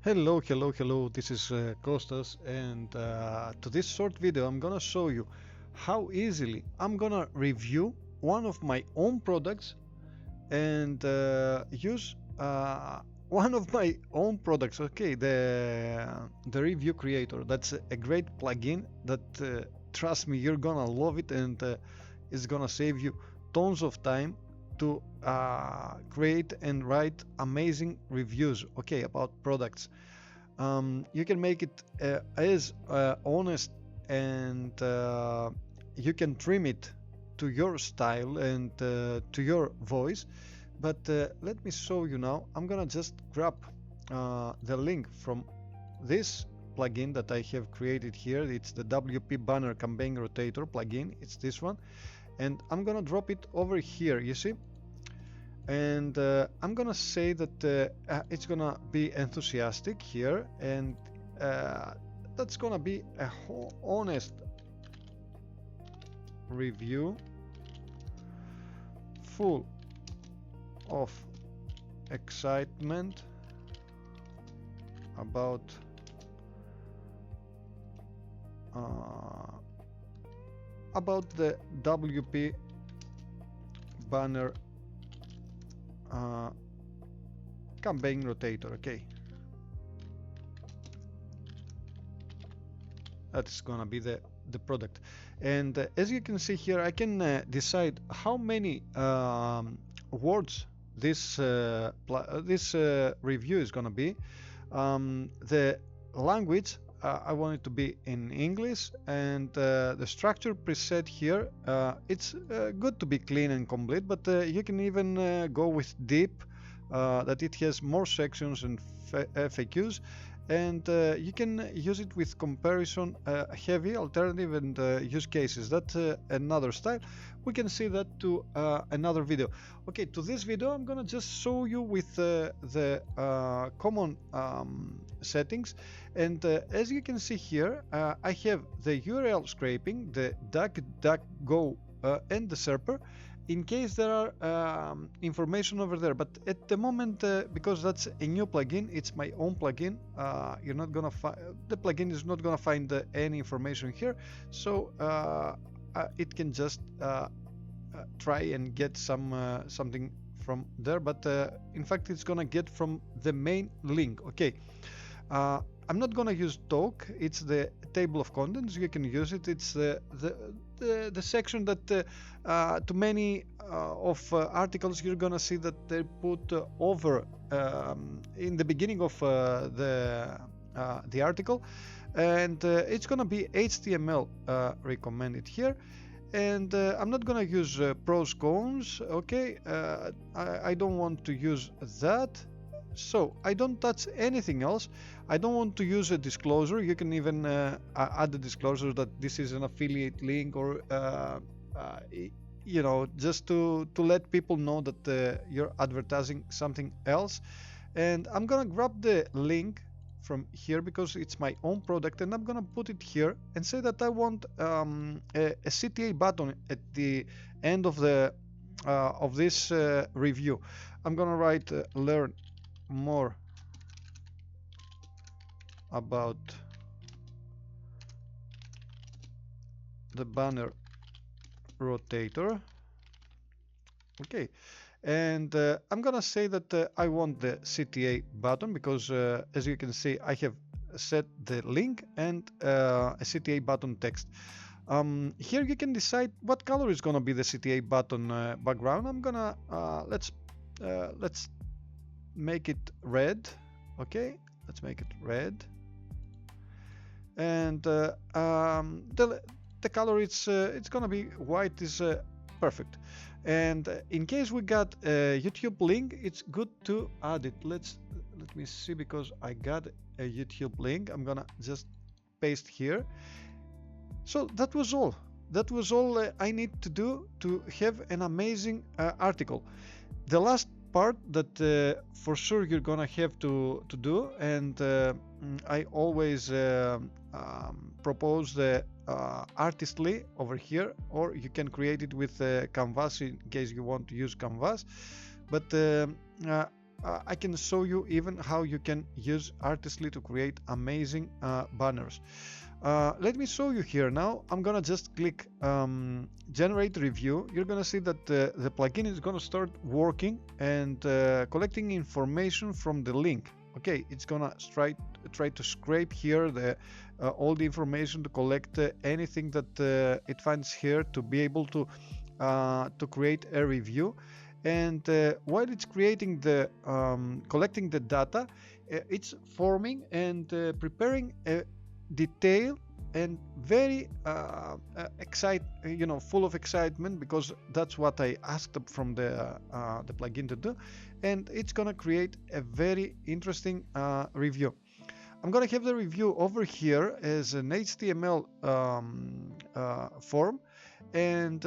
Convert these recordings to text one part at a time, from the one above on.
Hello. This is Costas, and to this short video, I'm gonna show you how easily I'm gonna review one of my own products and use one of my own products. Okay, the review creator. That's a great plugin that trust me, you're gonna love it, and it's gonna save you tons of time to create and write amazing reviews. Okay, about products. You can make it as honest, and you can trim it to your style and to your voice. But let me show you now. I'm gonna just grab the link from this plugin that I have created here. It's the WP Banner Campaign Rotator plugin. It's this one, and I'm gonna drop it over here. You see, and I'm gonna say that it's gonna be enthusiastic here, and that's gonna be a honest review full of excitement about uh, the WP Banner campaign rotator. Okay, that's gonna be the product, and as you can see here, I can decide how many words this review is gonna be. The language, I want it to be in English, and the structure preset here, it's good to be clean and complete, but you can even go with deep, that it has more sections and FAQs, and you can use it with comparison, heavy, alternative, and use cases. That's another style. We can see that to another video. Okay, to this video I'm gonna just show you with the common settings, and as you can see here, I have the URL scraping, the DuckDuckGo, and the SERPer, in case there are information over there. But at the moment, because that's a new plugin, it's my own plugin, you're not gonna find, the plugin is not gonna find any information here, so it can just try and get something from there, but in fact it's gonna get from the main link. Okay, I'm not gonna use talk. It's the table of contents. You can use it. It's the section that to many of articles you're gonna see that they put over in the beginning of the article, and it's gonna be HTML recommended here. And I'm not gonna use pros cons. Okay, I don't want to use that, so I don't touch anything else. I don't want to use a disclosure. You can even add the disclosure that this is an affiliate link, or you know, just to let people know that you're advertising something else. And I'm gonna grab the link from here because it's my own product, and I'm gonna put it here and say that I want a CTA button at the end of the of this review. I'm gonna write learn more about the banner rotator. Okay, and I'm gonna say that I want the CTA button because as you can see, I have set the link and a CTA button text. Here you can decide what color is gonna be the CTA button background. I'm gonna let's make it red. Okay, let's make it red, and the color it's gonna be white is perfect. And in case we got a YouTube link, it's good to add it. Let me see, because I got a YouTube link. I'm gonna just paste here. So that was all. That was all I need to do to have an amazing article. The last part that for sure you're gonna have to do, and I always propose the artistly over here, or you can create it with Canvas in case you want to use Canvas. But I can show you even how you can use Artistly to create amazing banners. Let me show you here now. I'm gonna just click generate review. You're gonna see that the plugin is gonna start working and collecting information from the link. Okay, it's gonna try to scrape here the all the information to collect anything that it finds here to be able to create a review. And while it's creating the collecting the data, it's forming and preparing a detail and very full of excitement, because that's what I asked from the plugin to do, and it's gonna create a very interesting review. I'm gonna have the review over here as an HTML form, and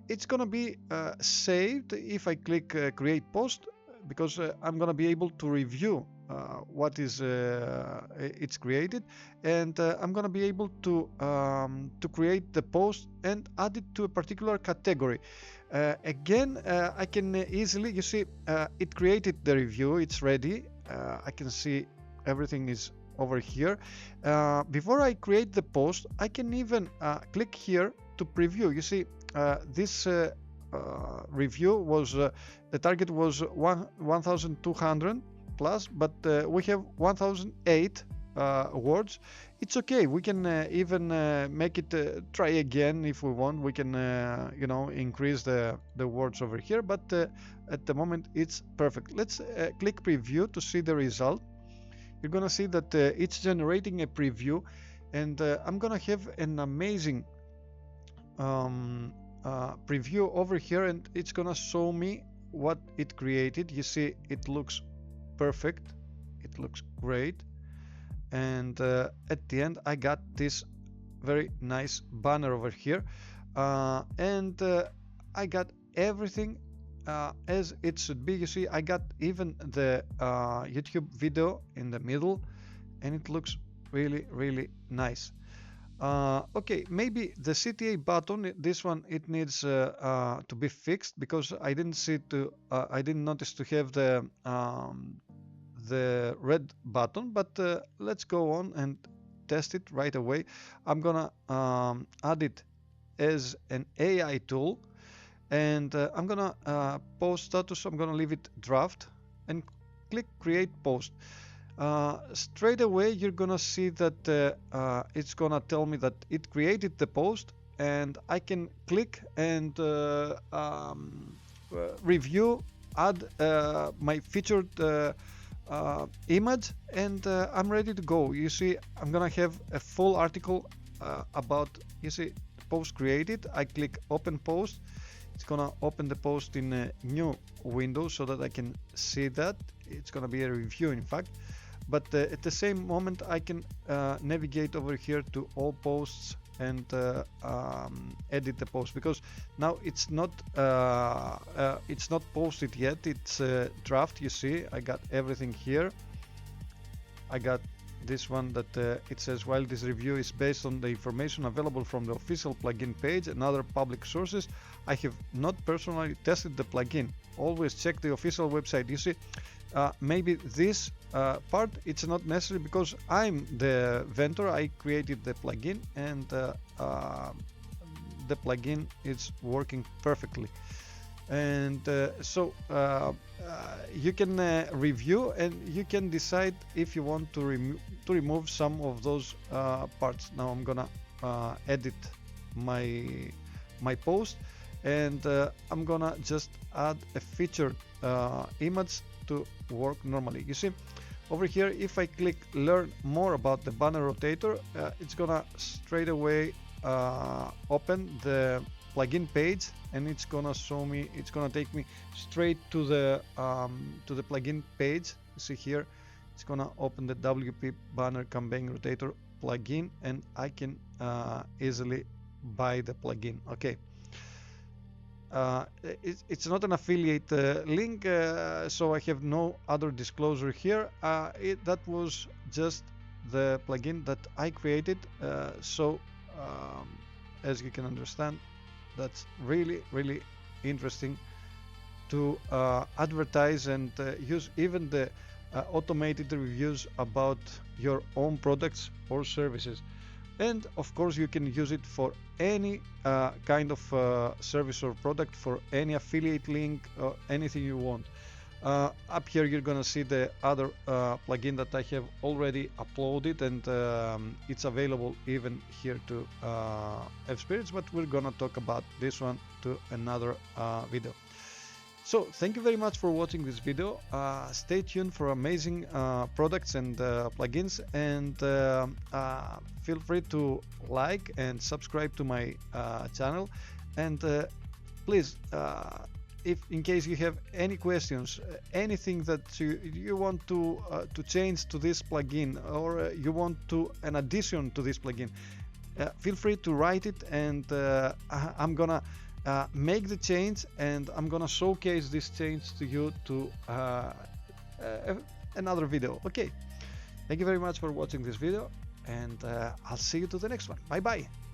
it's gonna be saved if I click create post, because I'm gonna be able to review what is it's created, and I'm gonna be able to create the post and add it to a particular category. Again, I can easily, you see, it created the review, it's ready. I can see everything is over here. Before I create the post, I can even click here to preview. You see, this review was the target was 1200 plus, but we have 1008 words. It's okay, we can even make it try again if we want. We can increase the words over here, but at the moment it's perfect. Let's click preview to see the result. You're gonna see that it's generating a preview, and I'm gonna have an amazing preview over here, and it's gonna show me what it created. You see, it looks perfect, it looks great, and at the end I got this very nice banner over here, and I got everything as it should be. You see, I got even the YouTube video in the middle, and it looks really nice. Okay, maybe the CTA button, this one, it needs to be fixed, because I didn't notice to have the red button, but let's go on and test it right away. I'm gonna add it as an AI tool, and I'm gonna post status. I'm gonna leave it draft and click create post. Straight away you're gonna see that it's gonna tell me that it created the post, and I can click and review, add my featured image, and I'm ready to go. You see, I'm gonna have a full article about, you see, post created. I click open post. It's gonna open the post in a new window so that I can see that. It's gonna be a review, in fact, but at the same moment I can navigate over here to all posts and edit the post, because now it's not posted yet. It's draft. You see, I got everything here. I got this one that it says, while this review is based on the information available from the official plugin page and other public sources, I have not personally tested the plugin. Always check the official website. You see, maybe this part, it's not necessary, because I'm the vendor. I created the plugin, and the plugin is working perfectly. And so you can review, and you can decide if you want to remove some of those parts. Now I'm gonna edit my post, and I'm gonna just add a featured image to work normally. You see, over here, if I click learn more about the banner rotator, it's gonna straight away open the plugin page, and it's gonna show me, it's gonna take me straight to the plugin page. You see here, it's gonna open the WP banner campaign rotator plugin, and I can easily buy the plugin. Okay, it's not an affiliate link, so I have no other disclosure here. That was just the plugin that I created, so as you can understand, that's really interesting to advertise and use even the automated reviews about your own products or services. And of course, you can use it for any kind of service or product, for any affiliate link or anything you want. Up here you're gonna see the other plugin that I have already uploaded, and it's available even here to F-Spirits, but we're gonna talk about this one to another video. So thank you very much for watching this video. Stay tuned for amazing products and plugins, and feel free to like and subscribe to my channel. And please, if in case you have any questions, anything that you want to change to this plugin, or you want to an addition to this plugin, feel free to write it, and I'm gonna make the change, and I'm gonna showcase this change to you to another video. Okay, thank you very much for watching this video, and I'll see you to the next one. Bye bye.